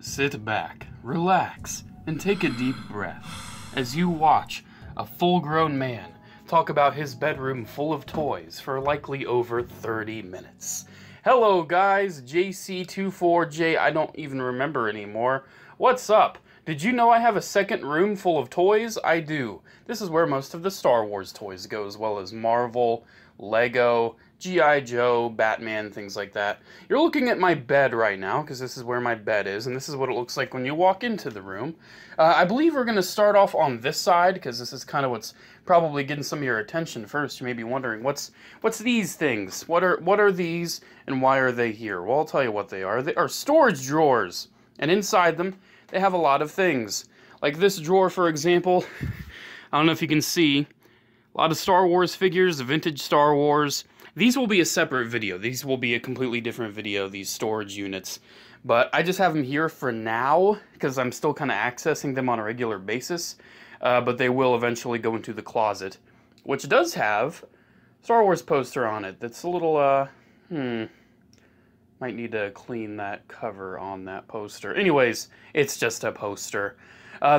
Sit back, relax, and take a deep breath as you watch a full-grown man talk about his bedroom full of toys for likely over 30 minutes. Hello guys, JC24J, I don't even remember anymore. What's up? Did you know I have a second room full of toys? I do. This is where most of the Star Wars toys go, as well as Marvel, Lego, G.I. Joe, Batman, things like that. You're looking at my bed right now, because this is where my bed is, and this is what it looks like when you walk into the room. I believe we're going to start off on this side, because this is kind of what's probably getting some of your attention first. You may be wondering, what's these things? What are these, and why are they here? Well, I'll tell you what they are. They are storage drawers, and inside them, they have a lot of things. Like this drawer, for example, I don't know if you can see, a lot of Star Wars figures, vintage Star Wars. These will be a separate video. These will be a completely different video, these storage units. But I just have them here for now, because I'm still kind of accessing them on a regular basis. But they will eventually go into the closet, which does have Star Wars poster on it. That's a little, might need to clean that cover on that poster. Anyways, it's just a poster.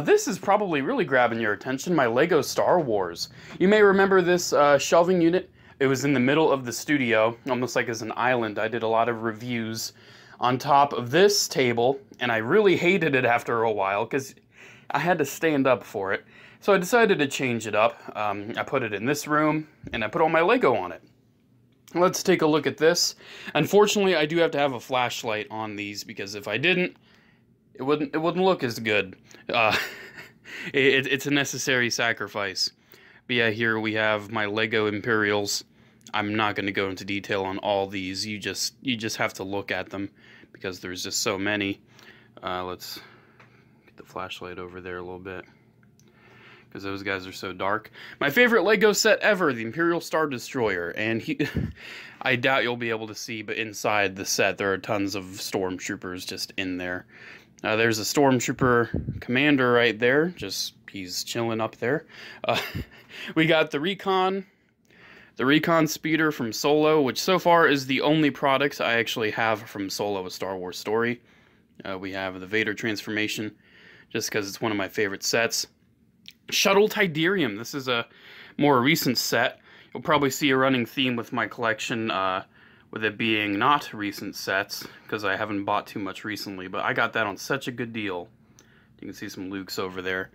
This is probably really grabbing your attention, my Lego Star Wars. You may remember this shelving unit. It was in the middle of the studio, almost like as an island. I did a lot of reviews on top of this table, and I really hated it after a while because I had to stand up for it. So I decided to change it up. I put it in this room, and I put all my Lego on it. Let's take a look at this. Unfortunately, I do have to have a flashlight on these because if I didn't, it wouldn't look as good. It's a necessary sacrifice. But yeah, here we have my Lego Imperials. I'm not going to go into detail on all these. You just have to look at them because there's just so many. Let's get the flashlight over there a little bit because those guys are so dark. My favorite Lego set ever, the Imperial Star Destroyer, and I doubt you'll be able to see, but inside the set there are tons of stormtroopers just in there. There's a stormtrooper commander right there, he's chilling up there. We got the Recon speeder from Solo, which so far is the only product I actually have from Solo: A Star Wars Story. We have the Vader transformation, just because it's one of my favorite sets. Shuttle Tidarium. This is a more recent set. You'll probably see a running theme with my collection, with it being not recent sets, because I haven't bought too much recently, but I got that on such a good deal. You can see some Lukes over there.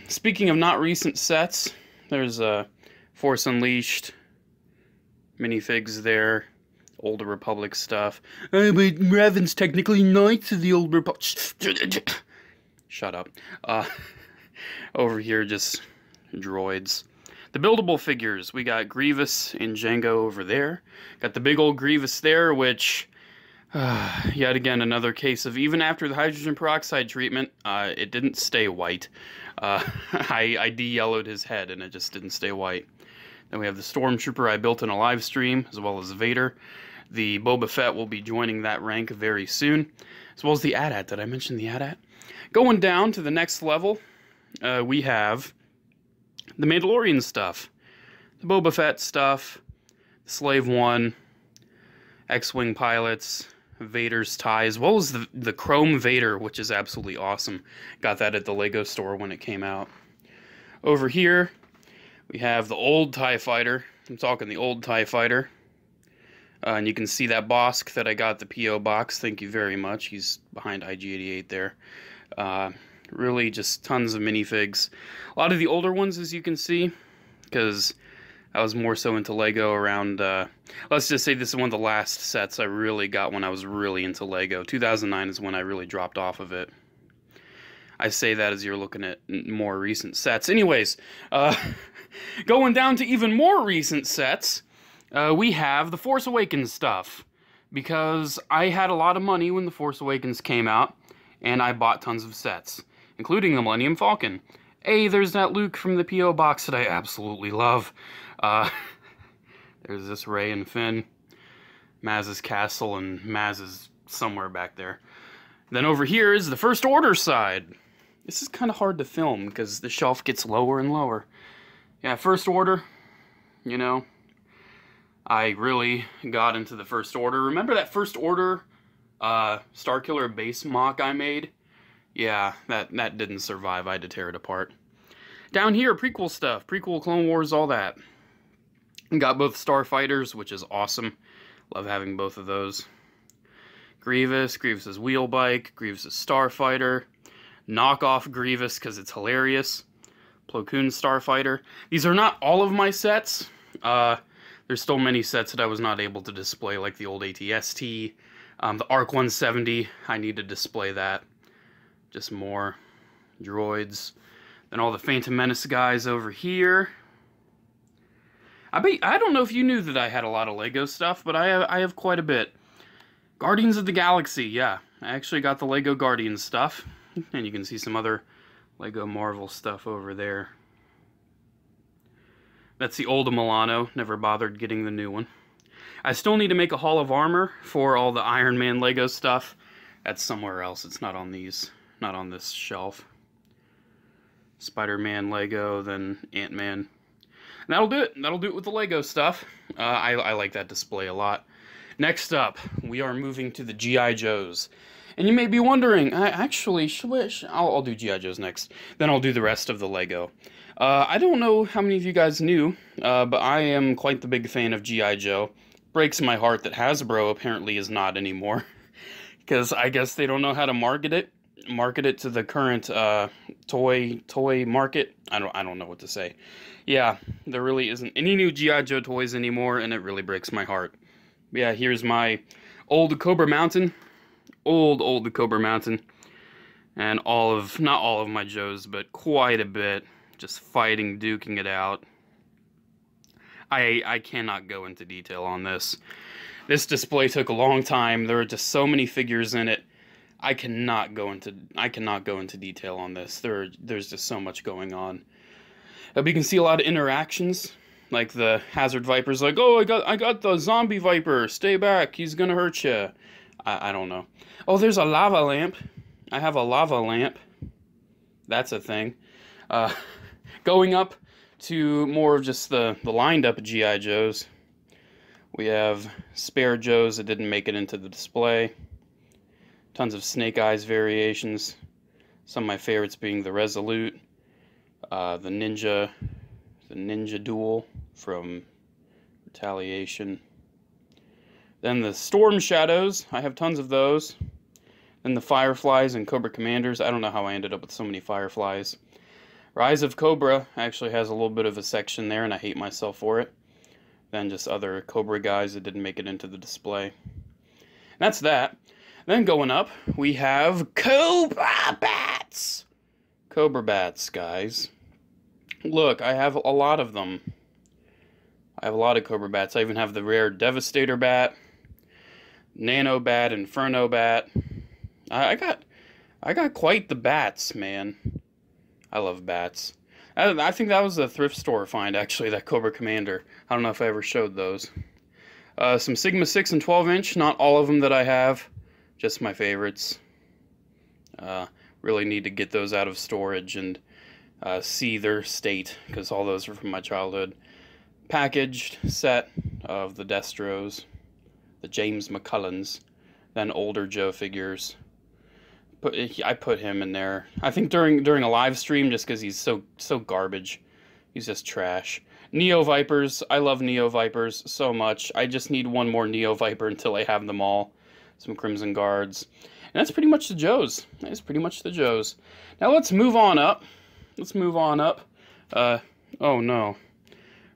Speaking of not recent sets, there's Force Unleashed minifigs there, Old Republic stuff. But Revan's technically Knights of the Old Republic. Shut up. Over here, just droids. The buildable figures, we got Grievous and Jango over there. Got the big old Grievous there, which, yet again, another case of even after the hydrogen peroxide treatment, it didn't stay white. I de-yellowed his head, and it just didn't stay white. Then we have the Stormtrooper I built in a live stream, as well as Vader. The Boba Fett will be joining that rank very soon, as well as the AT-AT. Did I mention the AT-AT? Going down to the next level, we have the Mandalorian stuff, the Boba Fett stuff, Slave One, X-Wing pilots, Vader's tie, as well as the Chrome Vader, which is absolutely awesome. Got that at the Lego store when it came out. Over here, we have the old TIE Fighter. I'm talking the old TIE Fighter. And you can see that Bosk that I got the P.O. box. Thank you very much. He's behind IG-88 there. Really just tons of minifigs. A lot of the older ones, as you can see, because I was more so into Lego around, let's just say this is one of the last sets I really got when I was really into Lego. 2009 is when I really dropped off of it. I say that as you're looking at more recent sets. Anyways, going down to even more recent sets, we have the Force Awakens stuff. Because I had a lot of money when the Force Awakens came out, and I bought tons of sets, including the Millennium Falcon. There's that Luke from the P.O. box that I absolutely love. There's this Rey and Finn, Maz's castle, and Maz is somewhere back there. Then over here is the First Order side. This is kind of hard to film because the shelf gets lower and lower. Yeah, First Order, you know, I really got into the First Order. Remember that First Order Starkiller base mock I made. Yeah, that didn't survive. I had to tear it apart. Down here, prequel stuff. Prequel, Clone Wars, all that. Got both Starfighters, which is awesome. Love having both of those. Grievous's wheel bike, Grievous's Starfighter. Knockoff Grievous, because it's hilarious. Plo Koon's Starfighter. These are not all of my sets. There's still many sets that I was not able to display, like the old AT-ST. The ARC 170, I need to display that. Just more droids. Then all the Phantom Menace guys over here. I don't know if you knew that I had a lot of Lego stuff, but I have quite a bit. Guardians of the Galaxy, yeah. I actually got the Lego Guardians stuff. And you can see some other Lego Marvel stuff over there. That's the old Milano. Never bothered getting the new one. I still need to make a Hall of Armor for all the Iron Man Lego stuff. That's somewhere else. It's not on these. Not on this shelf. Spider-Man Lego, then Ant-Man. And that'll do it. That'll do it with the Lego stuff. I like that display a lot. Next up, we are moving to the G.I. Joes. And you may be wondering, I'll do G.I. Joes next. Then I'll do the rest of the Lego. I don't know how many of you guys knew, but I am quite the big fan of G.I. Joe. Breaks my heart that Hasbro apparently is not anymore. Because I guess they don't know how to market it to the current toy market. I don't know what to say. Yeah, there really isn't any new G.I. Joe toys anymore, and it really breaks my heart. Yeah, here's my old Cobra Mountain. Old Cobra Mountain. And not all of my Joes, but quite a bit. Just fighting, duking it out. I cannot go into detail on this. This display took a long time. There are just so many figures in it. I cannot go into detail on this. There's just so much going on. But you can see a lot of interactions, like the Hazard Viper's like, "Oh, I got the zombie Viper. Stay back. He's gonna hurt you." I don't know. Oh, there's a lava lamp. I have a lava lamp. That's a thing. Going up to more of just the lined up G.I. Joes. We have spare Joes that didn't make it into the display. Tons of Snake Eyes variations. Some of my favorites being the Resolute, the Ninja Duel from Retaliation. Then the Storm Shadows, I have tons of those. Then the Fireflies and Cobra Commanders. I don't know how I ended up with so many Fireflies. Rise of Cobra actually has a little bit of a section there, and I hate myself for it. Then just other Cobra guys that didn't make it into the display. And that's that. Then going up, we have Cobra Bats. Cobra Bats, guys. Look, I have a lot of them. I have a lot of Cobra Bats. I even have the rare Devastator Bat, Nano Bat, Inferno Bat. I got quite the bats, man. I love bats. I think that was a thrift store find, actually, that Cobra Commander. I don't know if I ever showed those. Some Sigma 6 and 12-inch, not all of them that I have, just my favorites. Really need to get those out of storage and see their state, because all those are from my childhood. Packaged set of the Destros, the James McCullens, then older Joe figures. I put him in there. I think during a live stream, just because he's so garbage. He's just trash. Neo Vipers. I love Neo Vipers so much. I just need one more Neo Viper until I have them all. Some Crimson Guards. And that's pretty much the Joes. That's pretty much the Joes. Now let's move on up. Oh no.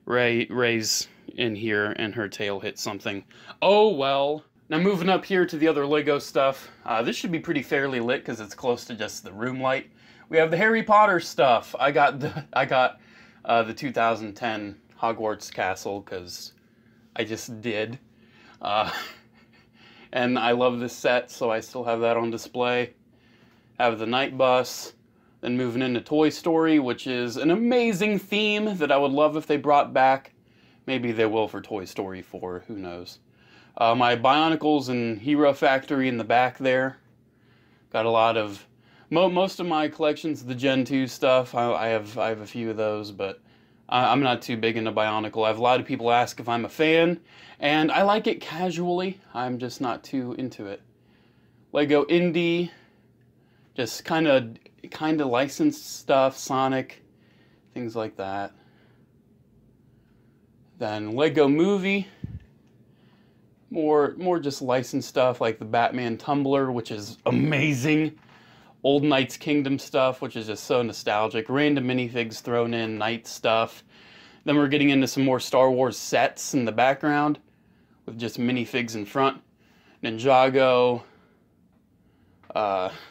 Ray's in here and her tail hit something. Oh well. Now moving up here to the other Lego stuff. This should be pretty fairly lit because it's close to just the room light. We have the Harry Potter stuff. I got the 2010 Hogwarts Castle because I just did. And I love this set, so I still have that on display. Have the Night Bus. Then moving into Toy Story, which is an amazing theme that I would love if they brought back. Maybe they will for Toy Story 4, who knows. My Bionicles and Hero Factory in the back there. Got a lot of... most of my collections of the Gen 2 stuff. I have a few of those, but I'm not too big into Bionicle. I have a lot of people ask if I'm a fan, and I like it casually. I'm just not too into it. Lego Indie, just kind of licensed stuff, Sonic, things like that. Then Lego Movie, more just licensed stuff like the Batman Tumbler, which is amazing. Old Knights Kingdom stuff, which is just so nostalgic. Random minifigs thrown in, Knight stuff. Then we're getting into some more Star Wars sets in the background with just minifigs in front. Ninjago,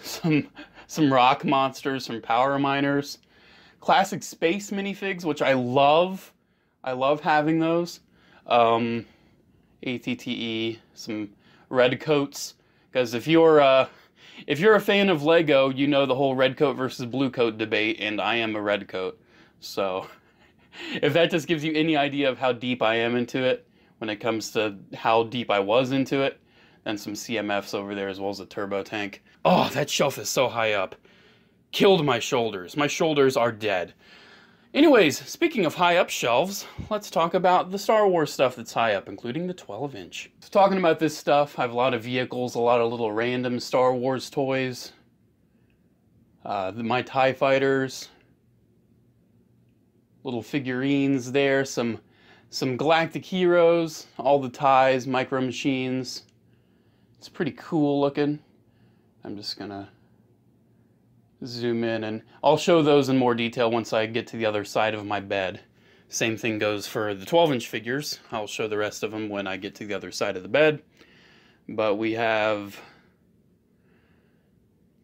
some rock monsters from Power Miners. Classic space minifigs, which I love. I love having those. ATTE, some red coats. Because if you're a fan of Lego, you know the whole red coat versus blue coat debate, and I am a red coat. So if that just gives you any idea of how deep I am into it, when it comes to how deep I was into it, then some CMFs over there as well as a turbo tank. Oh, that shelf is so high up. Killed my shoulders. My shoulders are dead. Anyways, speaking of high up shelves, let's talk about the Star Wars stuff that's high up, including the 12-inch. So talking about this stuff, I have a lot of vehicles, a lot of little random Star Wars toys. My TIE fighters. Little figurines there, some galactic heroes, all the TIEs, micro machines. It's pretty cool looking. I'm just gonna zoom in and I'll show those in more detail once I get to the other side of my bed. Same thing goes for the 12-inch figures. I'll show the rest of them when I get to the other side of the bed. But we have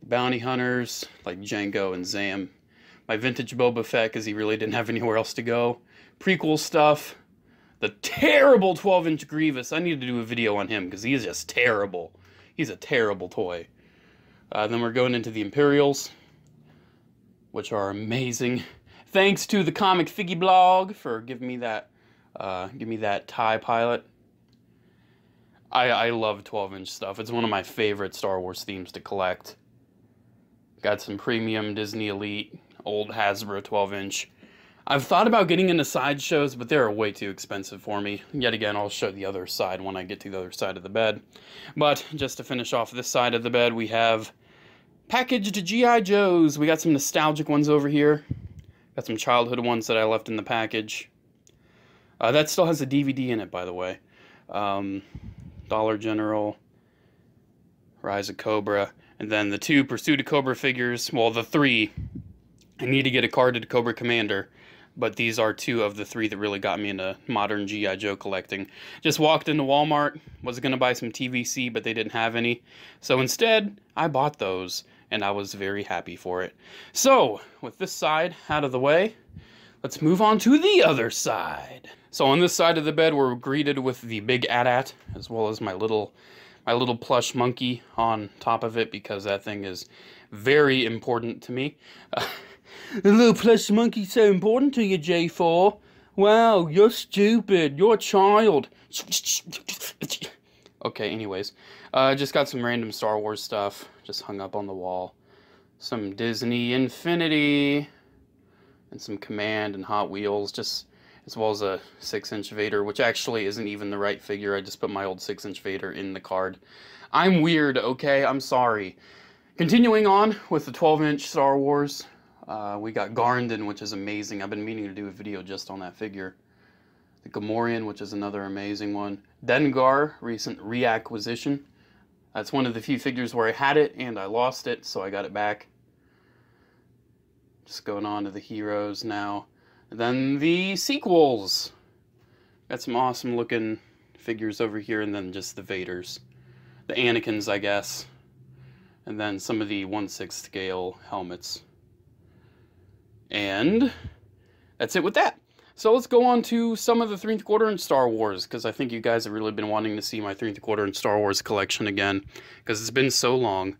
bounty hunters like Jango and Zam. My vintage Boba Fett because he really didn't have anywhere else to go. Prequel stuff. The terrible 12-inch Grievous. I need to do a video on him because he is just terrible. He's a terrible toy. Then we're going into the Imperials, which are amazing. Thanks to the Comic Figgy blog for giving me that TIE pilot. I love 12-inch stuff. It's one of my favorite Star Wars themes to collect. Got some premium Disney Elite, old Hasbro 12-inch. I've thought about getting into sideshows, but they're way too expensive for me. Yet again, I'll show the other side when I get to the other side of the bed. But just to finish off this side of the bed, we have packaged G.I. Joes. We got some nostalgic ones over here. Got some childhood ones that I left in the package. That still has a DVD in it, by the way. Dollar General, Rise of Cobra, and then the 2 Pursuit of Cobra figures. Well, the 3. I need to get a carded Cobra Commander. But these are 2 of the 3 that really got me into modern G.I. Joe collecting. Just walked into Walmart, was going to buy some TVC, but they didn't have any. So instead, I bought those, and I was very happy for it. So, with this side out of the way, let's move on to the other side. So on this side of the bed, we're greeted with the big AT-AT, as well as my little plush monkey on top of it, because that thing is very important to me. The little plush monkey's so important to you, J4. Wow, you're stupid. You're a child. Okay, anyways. Just got some random Star Wars stuff. Just hung up on the wall. Some Disney Infinity. And some Command and Hot Wheels. Just as well as a 6-inch Vader, which actually isn't even the right figure. I just put my old 6-inch Vader in the card. I'm weird, okay? I'm sorry. Continuing on with the 12-inch Star Wars. We got Garndon, which is amazing. I've been meaning to do a video just on that figure. The Gamorrean, which is another amazing one. Dengar, recent reacquisition. That's one of the few figures where I had it and I lost it, so I got it back. Just going on to the heroes now. And then the sequels. Got some awesome looking figures over here, and then just the Vaders. The Anakins, I guess. And then some of the 1/6 scale helmets. And that's it with that. So let's go on to some of the 3 1/4 inch Star Wars, because I think you guys have really been wanting to see my 3 1/4 inch Star Wars collection again, because it's been so long.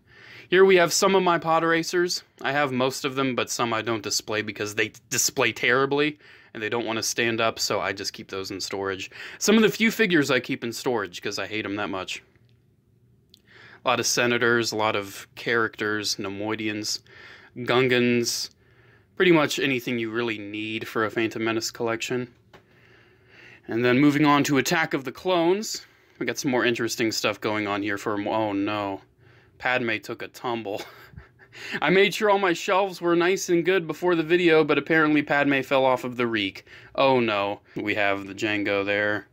Here we have some of my pod racers. I have most of them, but some I don't display because they display terribly, and they don't want to stand up, so I just keep those in storage. Some of the few figures I keep in storage, because I hate them that much. A lot of Senators, a lot of characters, Nemoidians, Gungans, pretty much anything you really need for a Phantom Menace collection. And then moving on to Attack of the Clones. We got some more interesting stuff going on here for... Oh no. Padme took a tumble. I made sure all my shelves were nice and good before the video, but apparently Padme fell off of the reek. Oh no. We have the Jango there.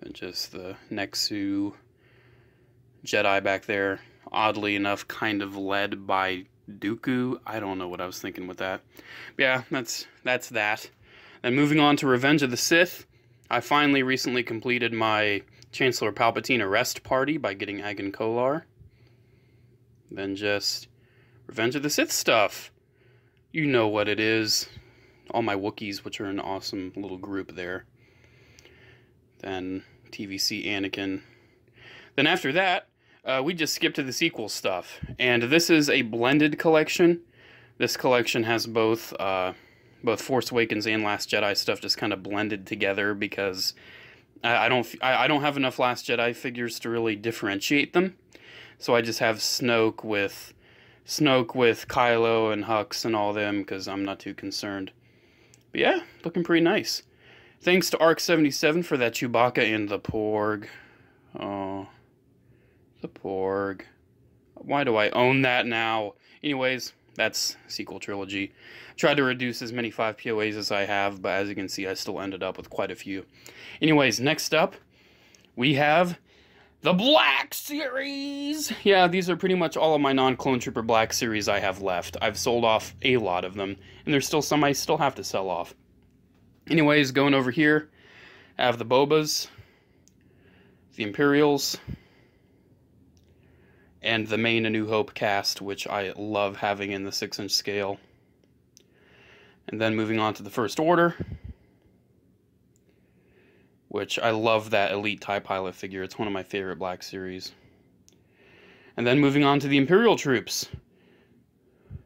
And just the Mcu Jedi back there. Oddly enough, kind of led by Dooku. I don't know what I was thinking with that. But yeah, that's that. And moving on to Revenge of the Sith, I finally recently completed my Chancellor Palpatine arrest party by getting Agan Kolar. Then just Revenge of the Sith stuff. You know what it is. All my Wookiees, which are an awesome little group there. Then TVC Anakin. Then after that, we just skipped to the sequel stuff. And this is a blended collection. This collection has both Force Awakens and Last Jedi stuff just kind of blended together because I don't have enough Last Jedi figures to really differentiate them. So I just have Snoke with Kylo and Hux and all them because I'm not too concerned. But yeah, looking pretty nice. Thanks to Arc77 for that Chewbacca and the Porg. Oh, the Porg. Why do I own that now? Anyways, that's sequel trilogy. Tried to reduce as many 5POAs as I have, but as you can see, I still ended up with quite a few. Anyways, next up, we have the Black Series! Yeah, these are pretty much all of my non-Clone Trooper Black Series I have left. I've sold off a lot of them, and there's still some I still have to sell off. Anyways, going over here, I have the Bobas, the Imperials, and the main A New Hope cast, which I love having in the 6-inch scale. And then moving on to the First Order, which I love that Elite TIE Pilot figure. It's one of my favorite Black Series. And then moving on to the Imperial troops.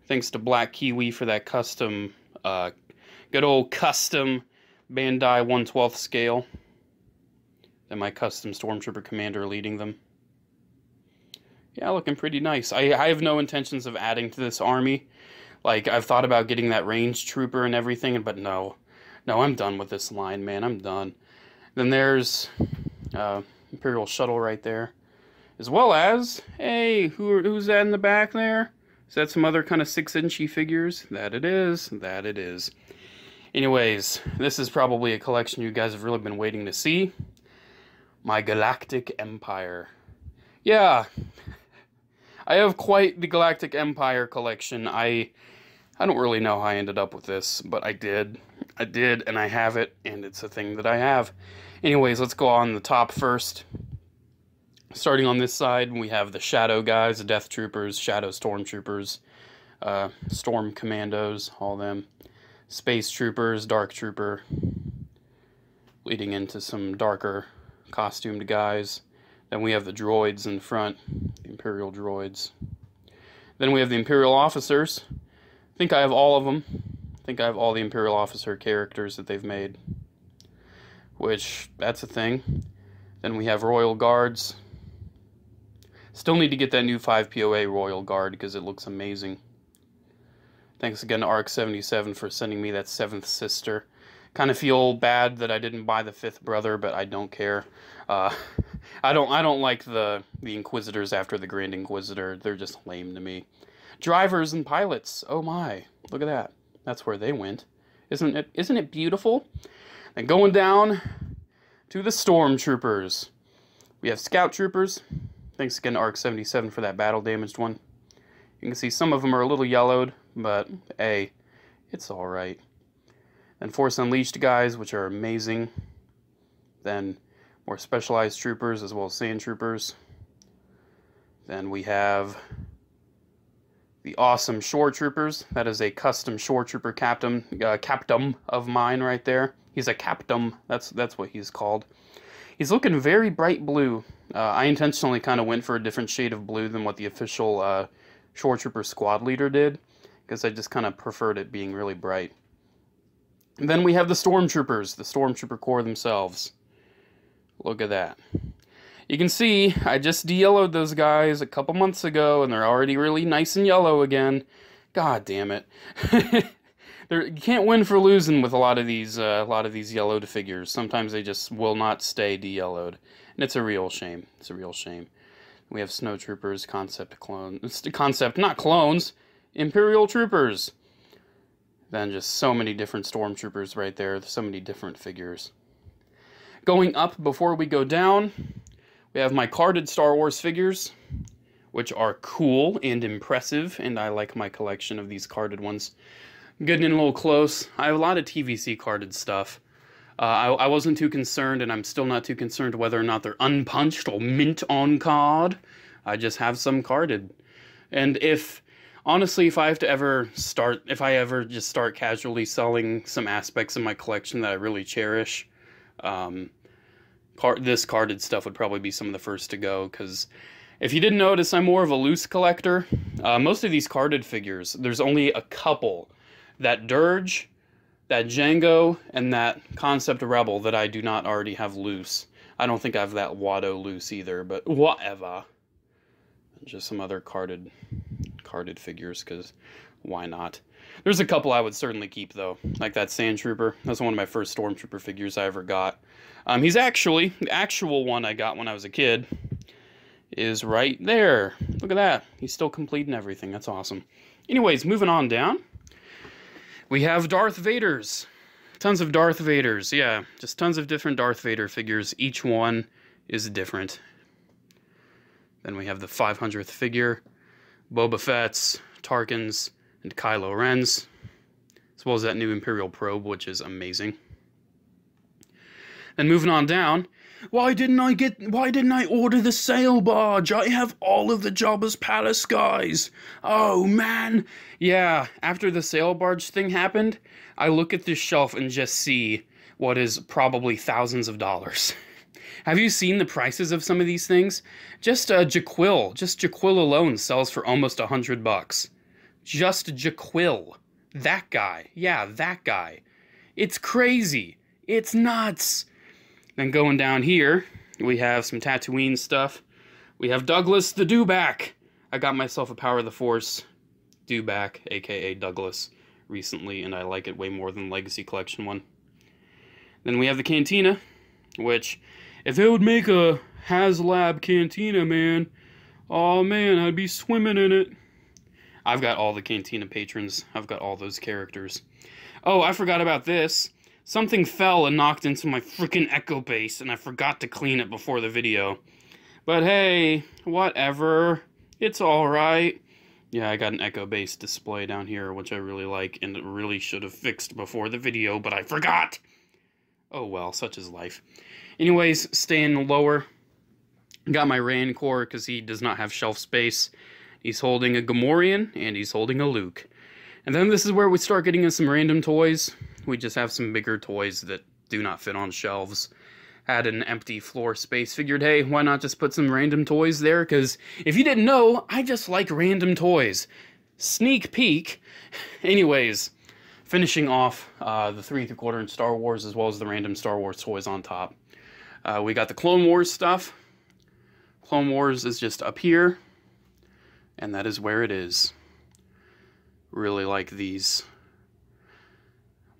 Thanks to Black Kiwi for that custom, good old custom Bandai 1/12 scale. Then my custom Stormtrooper Commander leading them. Yeah, looking pretty nice. I have no intentions of adding to this army. Like, I've thought about getting that range trooper and everything, but no. No, I'm done with this line, man. I'm done. Then there's Imperial Shuttle right there. As well as, hey, who's that in the back there? Is that some other kind of 6-inchy figures? That it is. That it is. Anyways, this is probably a collection you guys have really been waiting to see. My Galactic Empire. Yeah. I have quite the Galactic Empire collection. I don't really know how I ended up with this, but I did. I did, and I have it, and it's a thing that I have. Anyways, let's go on the top first. Starting on this side, we have the Shadow guys, the Death Troopers, Shadow Stormtroopers, Storm Commandos, all them. Space Troopers, Dark Trooper, leading into some darker costumed guys. Then we have the droids in front, the Imperial droids. Then we have the Imperial Officers. I think I have all of them. I think I have all the Imperial Officer characters that they've made. Which, that's a thing. Then we have Royal Guards. Still need to get that new 5POA Royal Guard because it looks amazing. Thanks again to Arc77 for sending me that 7th sister. Kind of feel bad that I didn't buy the 5th brother, but I don't care. I don't like the Inquisitors after the Grand Inquisitor. They're just lame to me. Drivers and pilots. Oh my. Look at that. That's where they went. Isn't it beautiful? And going down to the Stormtroopers. We have Scout Troopers. Thanks again to Arc77 for that battle damaged one. You can see some of them are a little yellowed, but hey, it's alright. Then Force Unleashed guys, which are amazing. Then more specialized troopers as well as sand troopers. Then we have the awesome Shore Troopers. That is a custom Shore Trooper captain of mine right there. He's a captain. That's what he's called. He's looking very bright blue. I intentionally kind of went for a different shade of blue than what the official Shore Trooper squad leader did, because I just kind of preferred it being really bright. And then we have the Stormtroopers, the Stormtrooper Corps themselves. Look at that. You can see, I just de-yellowed those guys a couple months ago, and they're already really nice and yellow again. God damn it. You can't win for losing with a lot of these yellowed figures. Sometimes they just will not stay de-yellowed. And it's a real shame. It's a real shame. We have snowtroopers, not clones, Imperial troopers. Then just so many different stormtroopers right there, so many different figures. Going up before we go down, we have my carded Star Wars figures, which are cool and impressive, and I like my collection of these carded ones. Getting in a little close, I have a lot of TVC carded stuff. I wasn't too concerned, and I'm still not too concerned whether or not they're unpunched or mint on card. I just have some carded. And honestly, if I ever just start casually selling some aspects of my collection that I really cherish, this carded stuff would probably be some of the first to go, because if you didn't notice, I'm more of a loose collector. Most of these carded figures, there's only a couple. That Dirge, that Django, and that Concept Rebel that I do not already have loose. I don't think I have that Watto loose either, but whatever. Just some other carded figures, because why not? There's a couple I would certainly keep, though. Like that Sand Trooper. That's one of my first Stormtrooper figures I ever got. He's actually, the actual one I got when I was a kid is right there. Look at that. He's still complete and everything. That's awesome. Anyways, moving on down. We have Darth Vaders. Tons of Darth Vaders. Yeah, just tons of different Darth Vader figures. Each one is different. Then we have the 500th figure. Boba Fett's, Tarkin's, and Kylo Ren's. As well as that new Imperial probe, which is amazing. Then moving on down. Why didn't I order the sail barge? I have all of the Jabba's palace guys. Oh, man. Yeah, after the sail barge thing happened, I look at this shelf and just see what is probably thousands of dollars. Have you seen the prices of some of these things? Just Jaquil alone sells for almost $100. Just Jaquil. That guy. Yeah, that guy. It's crazy. It's nuts. Then going down here, we have some Tatooine stuff. We have Douglas the Dewback. I got myself a Power of the Force Dewback, aka Douglas, recently, and I like it way more than the Legacy Collection one. Then we have the Cantina, which, if it would make a HasLab Cantina, man, oh man, I'd be swimming in it. I've got all the Cantina patrons. I've got all those characters. Oh, I forgot about this. Something fell and knocked into my freaking Echo Base, and I forgot to clean it before the video. But hey, whatever. It's alright. Yeah, I got an Echo Base display down here, which I really like, and it really should have fixed before the video, but I forgot! Oh well, such is life. Anyways, staying lower. Got my Rancor, because he does not have shelf space. He's holding a Gamorrean, and he's holding a Luke. And then this is where we start getting in some random toys. We just have some bigger toys that do not fit on shelves. Had an empty floor space. Figured, hey, why not just put some random toys there? Because if you didn't know, I just like random toys. Sneak peek. Anyways, finishing off the 3 3/4 inch Star Wars, as well as the random Star Wars toys on top. We got the Clone Wars stuff. Clone Wars is just up here. And that is where it is. Really like these.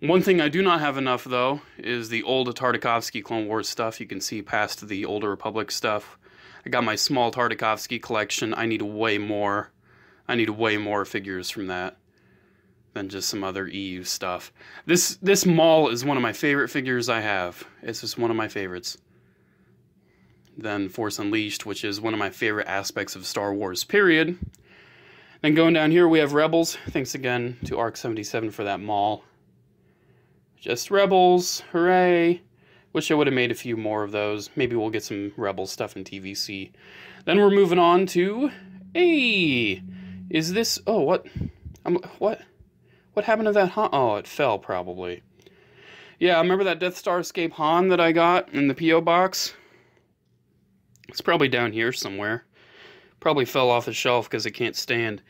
One thing I do not have enough, though, is the old Tartakovsky Clone Wars stuff. You can see past the Older Republic stuff. I got my small Tartakovsky collection. I need way more. I need way more figures from that than just some other EU stuff. This Maul is one of my favorite figures I have. It's just one of my favorites. Then Force Unleashed, which is one of my favorite aspects of Star Wars, period. Then going down here, we have Rebels. Thanks again to ARC77 for that Maul. Just Rebels, hooray. Wish I would have made a few more of those. Maybe we'll get some Rebel stuff in TVC. Then we're moving on to, hey, is this, oh, what happened to that Han? Oh, it fell probably. Yeah, remember that Death Star Escape Han that I got in the P.O. box? It's probably down here somewhere. Probably fell off the shelf because it can't stand.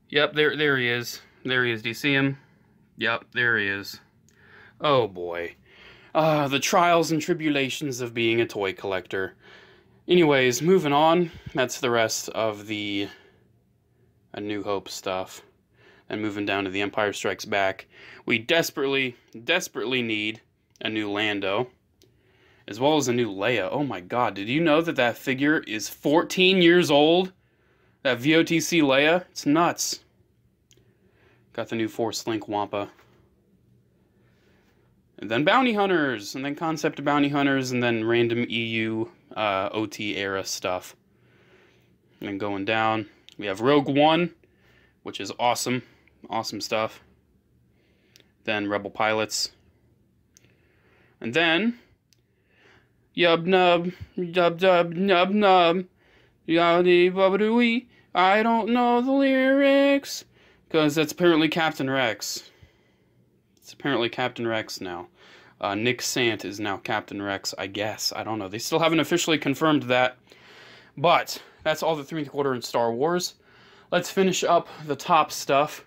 Yep, there he is. There he is. Do you see him? Yep, there he is. Oh boy. The trials and tribulations of being a toy collector. Anyways, moving on. That's the rest of the A New Hope stuff. And moving down to The Empire Strikes Back. We desperately need a new Lando. as well as a new Leia. Oh my god, did you know that that figure is 14 years old? That VOTC Leia? It's nuts. Got the new Force Link Wampa. And then Bounty Hunters, and then Concept Bounty Hunters, and then random EU OT era stuff. And then going down, we have Rogue One, which is awesome. Awesome stuff. Then Rebel Pilots. And then Yub Nub, Dub Dub Nub Nub, Yadi Babadooey. I don't know the lyrics. Because that's apparently Captain Rex. It's apparently Captain Rex now. Nick Sant is now Captain Rex, I guess. I don't know. They still haven't officially confirmed that. But that's all the 3 1/4 in Star Wars. Let's finish up the top stuff.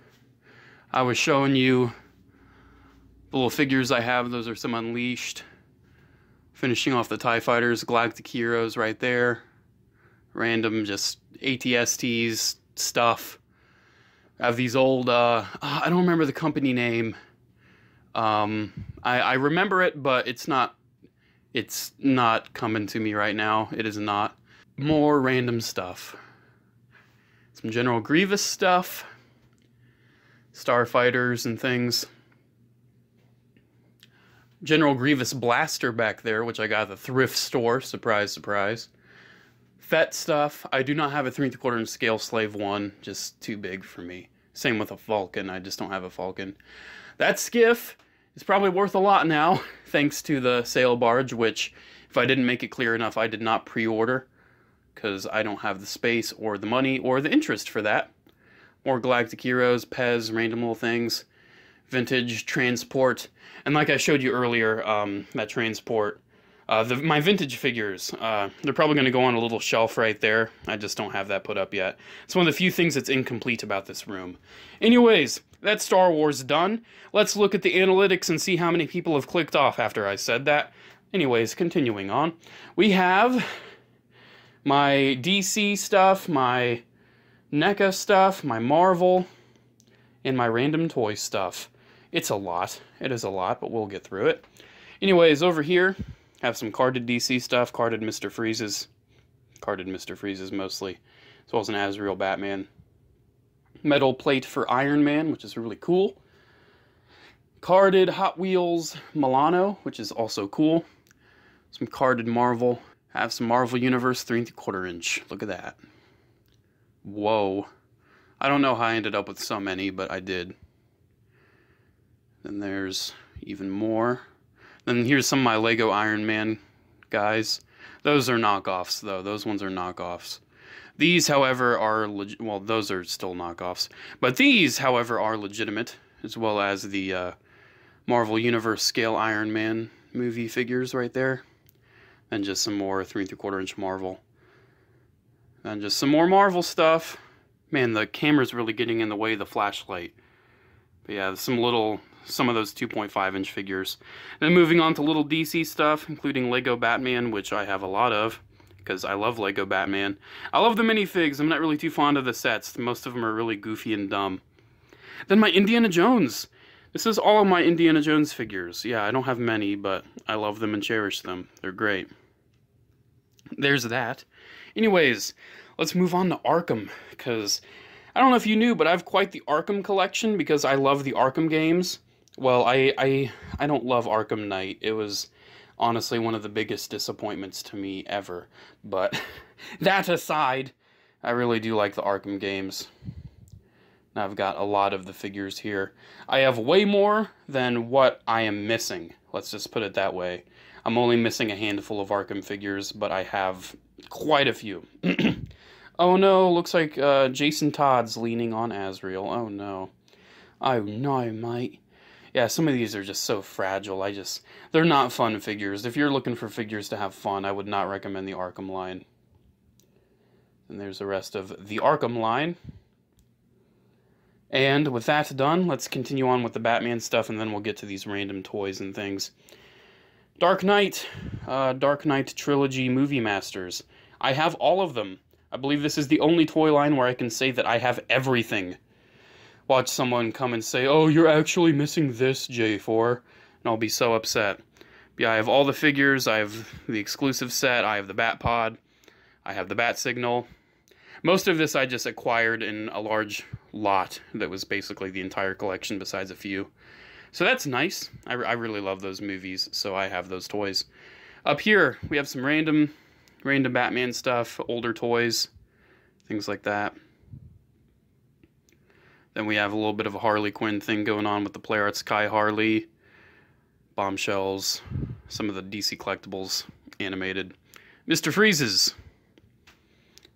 I was showing you the little figures I have. Those are some Unleashed. Finishing off the TIE Fighters, Galactic Heroes right there. Random just ATSTs stuff. I have these old, I don't remember the company name. I remember it, but it's not coming to me right now. It is not. More random stuff. Some General Grievous stuff. Starfighters and things. General Grievous blaster back there, which I got at the thrift store. Surprise, surprise. Fett stuff. I do not have a 3 1/4 inch scale Slave 1. Just too big for me. Same with a Falcon. I just don't have a Falcon. That skiff is probably worth a lot now, thanks to the sail barge, which, if I didn't make it clear enough, I did not pre-order, because I don't have the space or the money or the interest for that. More Galactic Heroes, Pez, random little things. Vintage transport. And like I showed you earlier, that transport, my vintage figures, they're probably going to go on a little shelf right there. I just don't have that put up yet. It's one of the few things that's incomplete about this room. Anyways, that's Star Wars done. Let's look at the analytics and see how many people have clicked off after I said that. Anyways, continuing on. We have my DC stuff, my NECA stuff, my Marvel, and my random toy stuff. It's a lot. It is a lot, but we'll get through it. Anyways, over here, have some carded DC stuff, carded Mr. Freezes. Carded Mr. Freezes mostly, as well as an Azrael Batman. Metal plate for Iron Man, which is really cool. Carded Hot Wheels Milano, which is also cool. Some carded Marvel. Have some Marvel Universe 3 1/4 inch. Look at that. Whoa. I don't know how I ended up with so many, but I did. Then there's even more. Then here's some of my Lego Iron Man guys. Those are knockoffs, though. Those ones are knockoffs. These, however, are well, those are still knockoffs. But these, however, are legitimate, as well as the Marvel Universe scale Iron Man movie figures right there. And just some more 3 3/4 inch Marvel. And just some more Marvel stuff. Man, the camera's really getting in the way of the flashlight. But yeah, some of those 2.5 inch figures. Then moving on to little DC stuff, including Lego Batman, which I have a lot of, because I love Lego Batman. I love the minifigs. I'm not really too fond of the sets. Most of them are really goofy and dumb. Then my Indiana Jones. This is all of my Indiana Jones figures. Yeah, I don't have many, but I love them and cherish them. They're great. There's that. Anyways, let's move on to Arkham, because I don't know if you knew, but I have quite the Arkham collection, because I love the Arkham games. Well, I don't love Arkham Knight. It was honestly one of the biggest disappointments to me ever. But that aside, I really do like the Arkham games. I've got a lot of the figures here. I have way more than what I am missing. Let's just put it that way. I'm only missing a handful of Arkham figures, but I have quite a few. Oh no, looks like Jason Todd's leaning on Azrael. Oh no. Oh no, mate. Yeah, some of these are just so fragile. They're not fun figures. If you're looking for figures to have fun, I would not recommend the Arkham line. And there's the rest of the Arkham line. And with that done, let's continue on with the Batman stuff, and then we'll get to these random toys and things. Dark Knight Trilogy Movie Masters. I have all of them. I believe this is the only toy line where I can say that I have everything. Watch someone come and say, "Oh, you're actually missing this, J4," and I'll be so upset. Yeah, I have all the figures. I have the exclusive set. I have the Bat Pod. I have the Bat Signal. Most of this I just acquired in a large lot that was basically the entire collection besides a few. So that's nice. I really love those movies, so I have those toys. Up here, we have some random Batman stuff, older toys, things like that. Then we have a little bit of a Harley Quinn thing going on with the Play Arts Kai Harley, Bombshells, some of the DC collectibles, animated. Mr. Freeze's.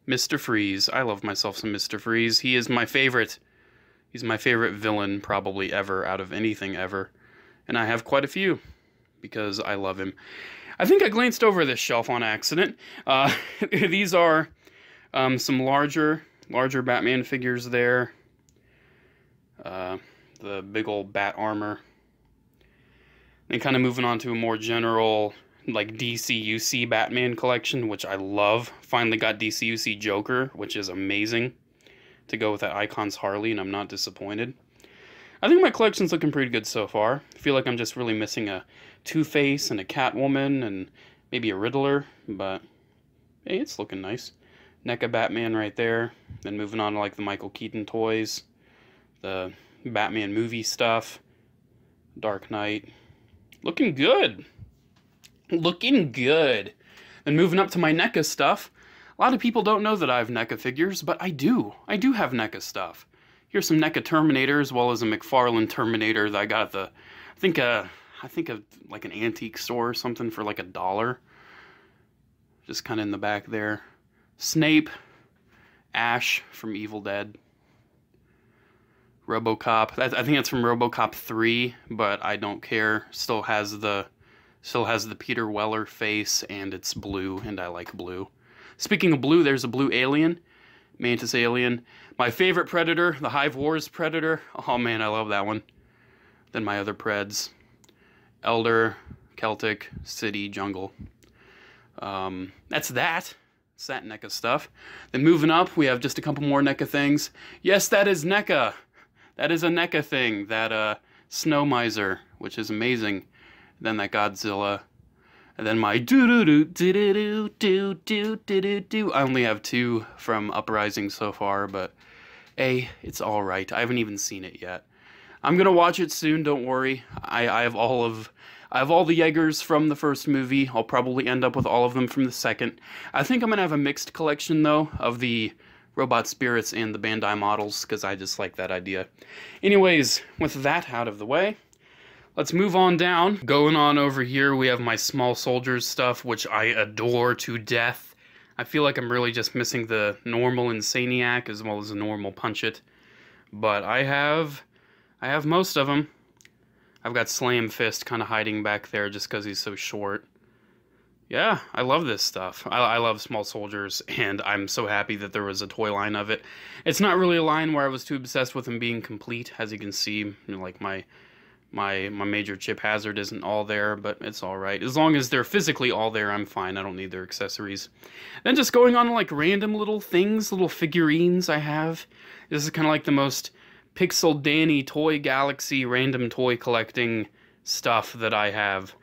Mr. Freeze. I love myself some Mr. Freeze. He is my favorite. He's my favorite villain probably ever, out of anything ever. And I have quite a few because I love him. I think I glanced over this shelf on accident. These are some larger Batman figures there. The big old bat armor. And kind of moving on to a more general, like, DCUC Batman collection, which I love. Finally got DCUC Joker, which is amazing, to go with that Icons Harley, and I'm not disappointed. I think my collection's looking pretty good so far. I feel like I'm just really missing a Two-Face and a Catwoman and maybe a Riddler, but hey, it's looking nice. NECA Batman right there. Then moving on to, like, the Michael Keaton toys, the Batman movie stuff, Dark Knight. Looking good. Looking good. Then moving up to my NECA stuff. A lot of people don't know that I have NECA figures, but I do. I do have NECA stuff. Here's some NECA Terminator, as well as a McFarlane Terminator that I got at the, I think of like an antique store or something for like $1. Just kind of in the back there. Snape, Ash from Evil Dead. RoboCop. I think that's from RoboCop 3, but I don't care. Still has the Peter Weller face, and it's blue, and I like blue. Speaking of blue, there's a blue alien, Mantis alien. My favorite Predator, the Hive Wars Predator. Oh man, I love that one. Then my other Preds, Elder, Celtic, City, Jungle. That's that. It's that NECA stuff. Then moving up, we have just a couple more NECA things. Yes, that is NECA. That is a NECA thing, that Snow Miser, which is amazing. Then that Godzilla. And then my do-do-do-do-do-do-do-do. I only have 2 from Uprising so far, but hey, it's alright. I haven't even seen it yet. I'm gonna watch it soon, don't worry. I have all the Jaegers from the first movie. I'll probably end up with all of them from the second. I think I'm gonna have a mixed collection, though, of the Robot Spirits and the Bandai models, because I just like that idea. Anyways, with that out of the way, let's move on down. Going on over here, we have my Small Soldiers stuff, which I adore to death. I feel like I'm really just missing the normal Insaniac as well as the normal Punch-It. But I have most of them. I've got Slam Fist kind of hiding back there just because he's so short. Yeah, I love this stuff. I love Small Soldiers, and I'm so happy that there was a toy line of it. It's not really a line where I was too obsessed with them being complete. As you can see, you know, like my major Chip Hazard isn't all there, but it's alright. As long as they're physically all there, I'm fine. I don't need their accessories. Then just going on to, like, random little things, little figurines I have. This is kind of like the most Pixel Danny Toy Galaxy random toy collecting stuff that I have.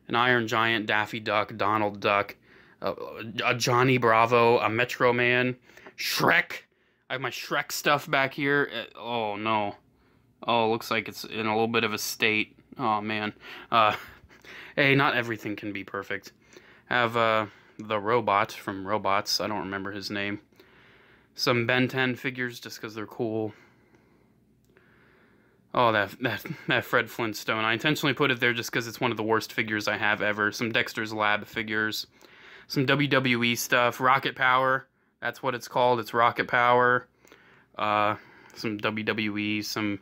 An Iron Giant, Daffy Duck, Donald Duck, a Johnny Bravo, a Metro Man, Shrek. I have my Shrek stuff back here. Oh, no. Oh, looks like it's in a little bit of a state. Oh, man. Hey, not everything can be perfect. I have the robot from Robots. I don't remember his name. Some Ben 10 figures just because they're cool. Oh, that Fred Flintstone. I intentionally put it there just because it's one of the worst figures I have ever. Some Dexter's Lab figures. Some WWE stuff. Rocket Power. That's what it's called. It's Rocket Power. Some WWE. Some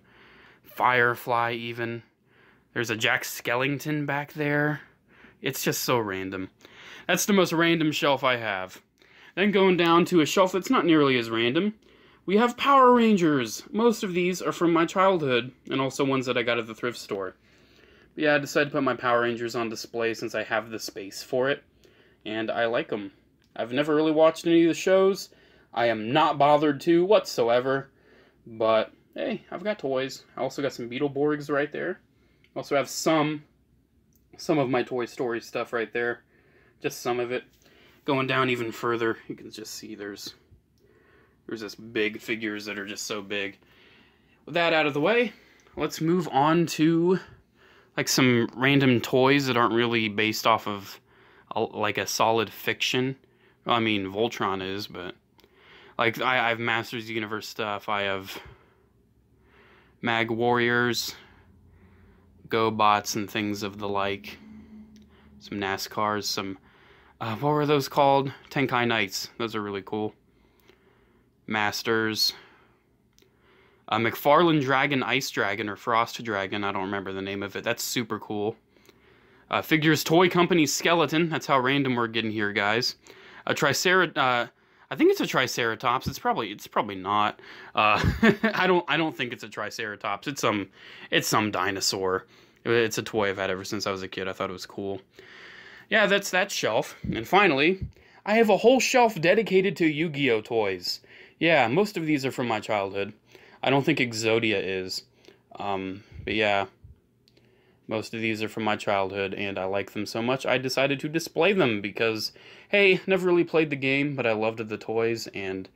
Firefly even. There's a Jack Skellington back there. It's just so random. That's the most random shelf I have. Then going down to a shelf that's not nearly as random. We have Power Rangers. Most of these are from my childhood, and also ones that I got at the thrift store. But yeah, I decided to put my Power Rangers on display since I have the space for it, and I like them. I've never really watched any of the shows. I am not bothered to whatsoever, but hey, I've got toys. I also got some Beetleborgs right there. I also have some some of my Toy Story stuff right there. Just some of it. Going down even further, you can just see there's this big figures that are just so big. With that out of the way, let's move on to like some random toys that aren't really based off of like a solid fiction. Well, I mean, Voltron is, but like I have Masters Universe stuff. I have Mag Warriors, GoBots, and things of the like. Some NASCARs, some what were those called? Tenkai Knights. Those are really cool. Masters. McFarlane Dragon, Ice Dragon, or Frost Dragon. I don't remember the name of it. That's super cool. Figures Toy Company Skeleton. That's how random we're getting here, guys. A Triceratops. I think it's a Triceratops. It's probably not. I don't think it's a Triceratops. It's some dinosaur. It's a toy I've had ever since I was a kid. I thought it was cool. Yeah, that's that shelf. And finally, I have a whole shelf dedicated to Yu-Gi-Oh toys. Yeah, most of these are from my childhood. I don't think Exodia is. But yeah, most of these are from my childhood, and I like them so much I decided to display them because, hey, never really played the game, but I loved the toys, and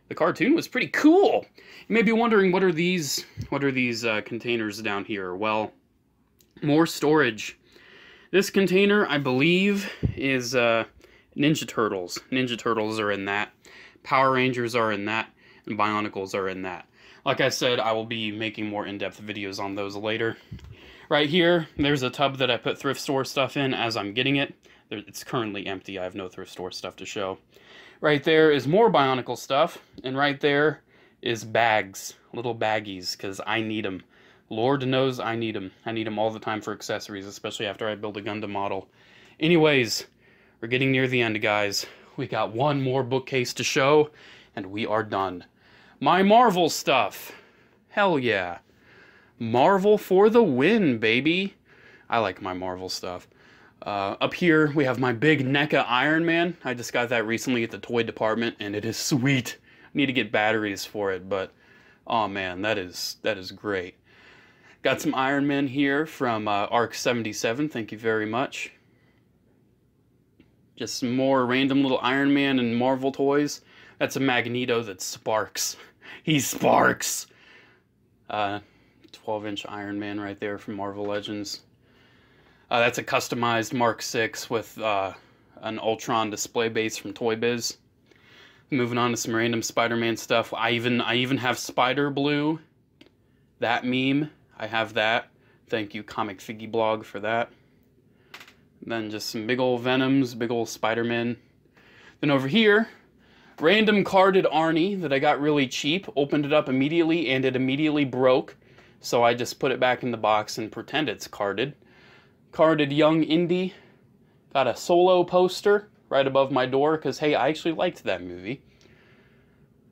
the cartoon was pretty cool. You may be wondering, what are these containers down here? Well, more storage. This container, I believe, is Ninja Turtles. Ninja Turtles are in that. Power Rangers are in that. And Bionicles are in that. Like I said, I will be making more in-depth videos on those later. Right here, there's a tub that I put thrift store stuff in as I'm getting it. It's currently empty. I have no thrift store stuff to show. Right there is more Bionicle stuff. And right there is bags. Little baggies, because I need them. Lord knows I need them. I need them all the time for accessories, especially after I build a Gundam model. Anyways, we're getting near the end, guys. We got one more bookcase to show, and we are done. My Marvel stuff. Hell yeah. Marvel for the win, baby. I like my Marvel stuff. Up here, we have my big Neca Iron Man. I just got that recently at the toy department, and it is sweet. I need to get batteries for it, but oh man, that is great. Got some Iron Man here from Arc 77. Thank you very much. Just some more random little Iron Man and Marvel toys. That's a Magneto that sparks. He sparks! 12-inch Iron Man right there from Marvel Legends. That's a customized Mark 6 with an Ultron display base from Toy Biz. Moving on to some random Spider-Man stuff. I even have Spider Blue. That meme. I have that. Thank you, Comic Figgy Blog, for that. And then just some big old Venoms, big old Spider-Man. Then over here, random carded Arnie that I got really cheap. Opened it up immediately, and it immediately broke. So I just put it back in the box and pretend it's carded. Carded Young Indy. Got a Solo poster right above my door, because, hey, I actually liked that movie.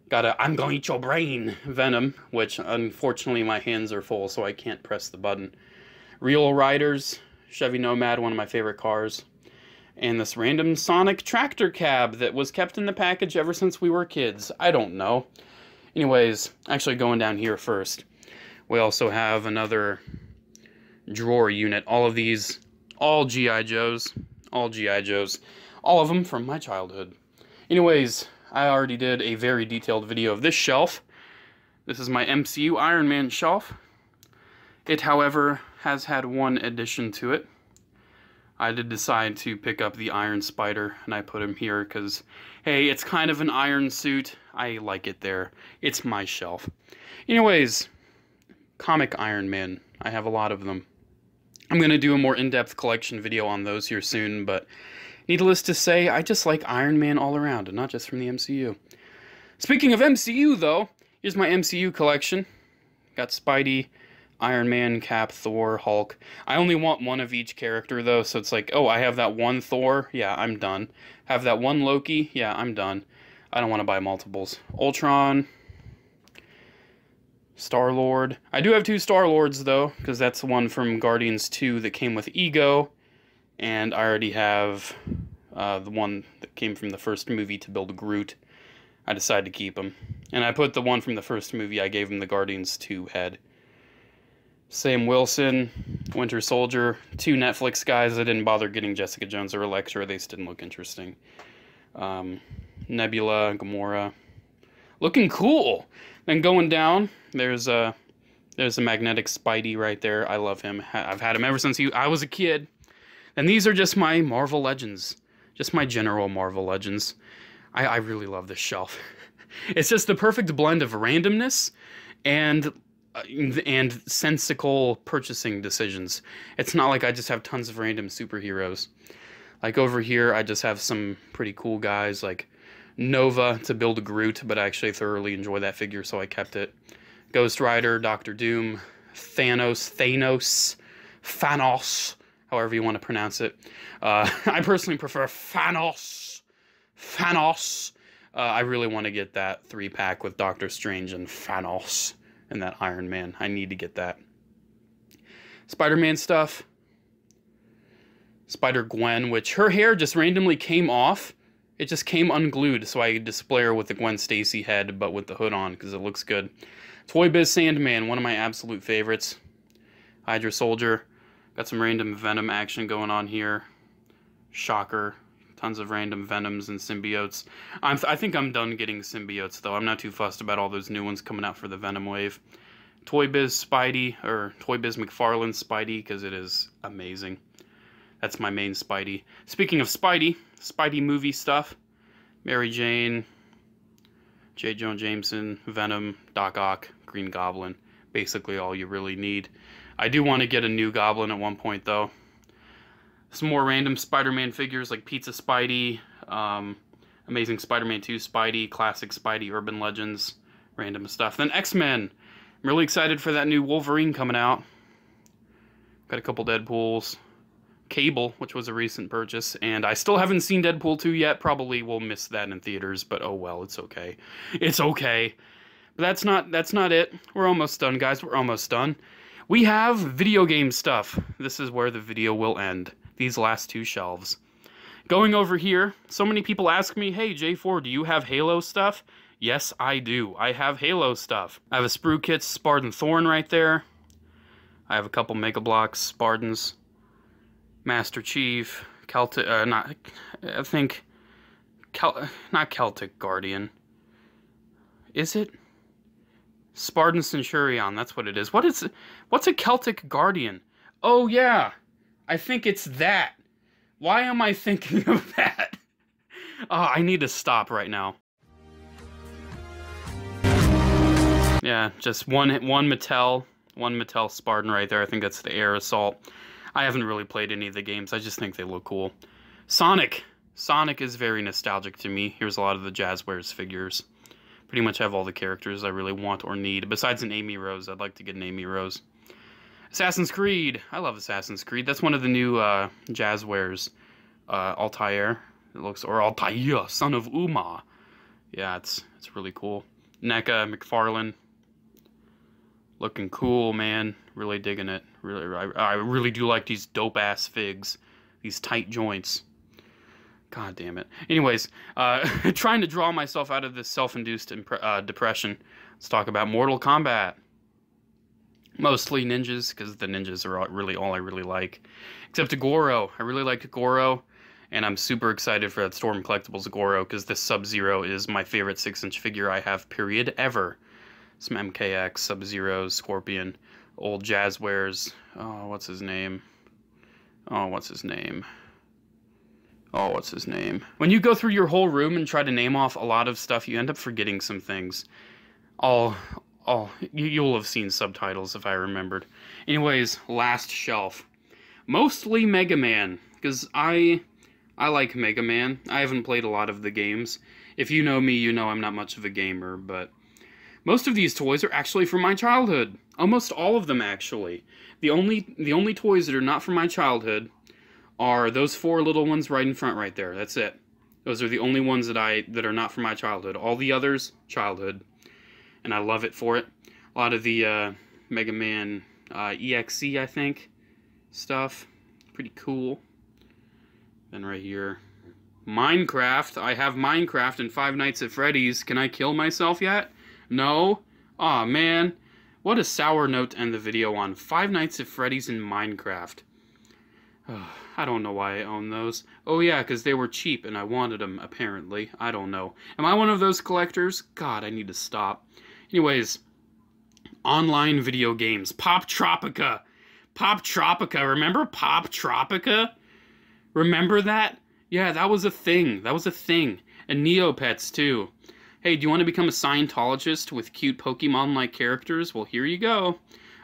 Got a I'm gonna eat your brain Venom, which unfortunately my hands are full, so I can't press the button. Real Riders, Chevy Nomad, one of my favorite cars. And this random Sonic tractor cab that was kept in the package ever since we were kids. I don't know. Anyways, actually going down here first. We also have another drawer unit. All of these, all G.I. Joes. All G.I. Joes. All of them from my childhood. Anyways, I already did a very detailed video of this shelf. This is my MCU Iron Man shelf. It, however, has had one addition to it. I did decide to pick up the Iron Spider, and I put him here because, hey, it's kind of an iron suit. I like it there. It's my shelf. Anyways, comic Iron Man. I have a lot of them. I'm going to do a more in-depth collection video on those here soon, but needless to say, I just like Iron Man all around, and not just from the MCU. Speaking of MCU, though, here's my MCU collection. Got Spidey, Iron Man, Cap, Thor, Hulk. I only want one of each character, though, so it's like, oh, I have that one Thor? Yeah, I'm done. Have that one Loki? Yeah, I'm done. I don't want to buy multiples. Ultron, Star-Lord. I do have two Star-Lords, though, because that's the one from Guardians 2 that came with Ego, and I already have the one that came from the first movie to build Groot. I decided to keep him. And I put the one from the first movie, I gave him the Guardians 2 head. Sam Wilson, Winter Soldier, 2 Netflix guys. I didn't bother getting Jessica Jones or Elektra. They just didn't look interesting. Nebula, Gamora. Looking cool. Then going down, there's a magnetic Spidey right there. I love him. I've had him ever since I was a kid. And these are just my Marvel Legends. Just my general Marvel Legends. I really love this shelf. It's just the perfect blend of randomness and sensical purchasing decisions. It's not like I just have tons of random superheroes. Like over here, I just have some pretty cool guys like Nova to build a Groot, but I actually thoroughly enjoy that figure, so I kept it. Ghost Rider, Doctor Doom, Thanos, however you want to pronounce it. I personally prefer Thanos. I really want to get that 3-pack with Doctor Strange and Thanos and that Iron Man. I need to get that. Spider-Man stuff. Spider-Gwen, which her hair just randomly came off. It just came unglued, so I could display her with the Gwen Stacy head, but with the hood on, because it looks good. Toy Biz Sandman, one of my absolute favorites. Hydra Soldier. Got some random Venom action going on here. Shocker. Tons of random Venoms and symbiotes. I think I'm done getting symbiotes, though. I'm not too fussed about all those new ones coming out for the Venom wave. Toy Biz Spidey, or Toy Biz McFarlane Spidey, because it is amazing. That's my main Spidey. Speaking of Spidey movie stuff. Mary Jane, J. Jonah Jameson, Venom, Doc Ock, Green Goblin. Basically all you really need. I do want to get a new Goblin at one point, though. Some more random Spider-Man figures like Pizza Spidey, Amazing Spider-Man 2 Spidey, Classic Spidey Urban Legends, random stuff. Then X-Men. I'm really excited for that new Wolverine coming out. Got a couple Deadpools. Cable, which was a recent purchase, and I still haven't seen Deadpool 2 yet. Probably will miss that in theaters, but oh well, it's okay. It's okay. But that's not it. We're almost done, guys. We're almost done. We have video game stuff. This is where the video will end. These last 2 shelves. Going over here, so many people ask me, hey, J4, do you have Halo stuff? Yes, I do. I have Halo stuff. I have a Sprue Kits Spartan Thorn right there. I have a couple Mega Bloks Spartans. Master Chief, not Celtic Guardian. Is it? Spartan Centurion, that's what it is. What's a Celtic Guardian? Oh yeah, I think it's that. Why am I thinking of that? Oh, I need to stop right now. Yeah, just one Mattel Spartan right there. I think that's the Air Assault. I haven't really played any of the games. I just think they look cool. Sonic. Sonic is very nostalgic to me. Here's a lot of the Jazzwares figures. Pretty much have all the characters I really want or need. Besides an Amy Rose, I'd like to get an Amy Rose. Assassin's Creed. I love Assassin's Creed. That's one of the new Jazzwares. Altair. It looks, or Altair, son of Uma. Yeah, it's really cool. NECA, McFarlane. Looking cool, man. Really digging it. I really do like these dope-ass figs. These tight joints. God damn it. Anyways, trying to draw myself out of this self-induced depression. Let's talk about Mortal Kombat. Mostly ninjas, because the ninjas are really all I really like. Except Goro. I really like Goro. And I'm super excited for that Storm Collectibles Goro, because this Sub-Zero is my favorite 6-inch figure I have, period, ever. Some MKX, Sub-Zero, Scorpion, old Jazzwares. Oh, what's his name? When you go through your whole room and try to name off a lot of stuff, you end up forgetting some things. You'll have seen subtitles if I remembered. Anyways, last shelf. Mostly Mega Man, because I like Mega Man. I haven't played a lot of the games. If you know me, you know I'm not much of a gamer, but most of these toys are actually from my childhood. Almost all of them, actually. The only toys that are not from my childhood are those 4 little ones right in front right there. That's it. Those are the only ones that are not from my childhood. All the others, childhood. And I love it for it. A lot of the Mega Man EXE, I think, stuff. Pretty cool. Then right here, Minecraft. I have Minecraft and Five Nights at Freddy's. Can I kill myself yet? No? Aw, man. What a sour note to end the video on. Five Nights at Freddy's in Minecraft. I don't know why I own those. Oh yeah, because they were cheap and I wanted them, apparently. I don't know. Am I one of those collectors? God, I need to stop. Anyways, online video games. Pop Tropica. Pop Tropica. Remember Pop Tropica? Remember that? Yeah, that was a thing. That was a thing. And Neopets, too. Hey, do you want to become a Scientologist with cute Pokemon-like characters? Well, here you go.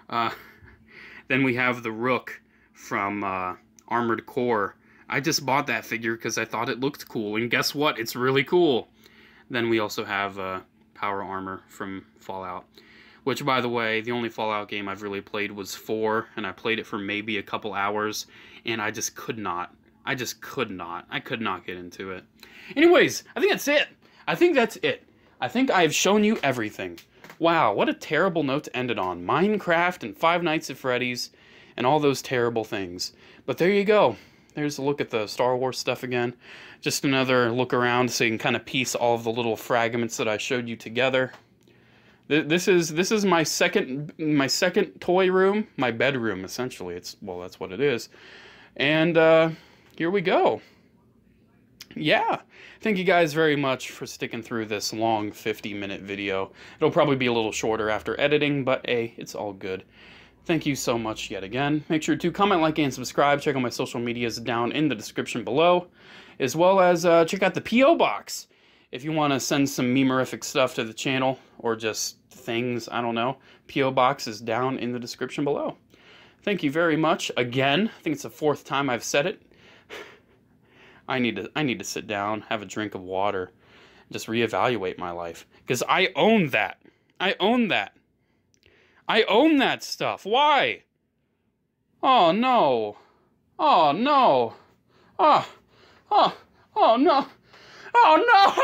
Then we have the Rook from Armored Core. I just bought that figure because I thought it looked cool, and guess what? It's really cool. Then we also have Power Armor from Fallout. Which, by the way, the only Fallout game I've really played was 4, and I played it for maybe a couple hours, and I just could not. I could not get into it. Anyways, I think that's it. I think I've shown you everything. Wow, what a terrible note to end it on. Minecraft and Five Nights at Freddy's and all those terrible things. But there you go. There's a look at the Star Wars stuff again. Just another look around so you can kind of piece all of the little fragments that I showed you together. This is my second toy room, my bedroom essentially. Well, that's what it is. And here we go. Yeah, thank you guys very much for sticking through this long 50-minute video. It'll probably be a little shorter after editing, but hey, it's all good. Thank you so much yet again. Make sure to comment, like, and subscribe. Check out my social medias down in the description below, as well as check out the P.O. Box. If you want to send some memorific stuff to the channel, or just things, I don't know, P.O. Box is down in the description below. Thank you very much again. I think it's the 4th time I've said it. I need to sit down, have a drink of water, just reevaluate my life. Because I own that. I own that. I own that stuff. Why? Oh no. Oh no. Oh no. Oh no.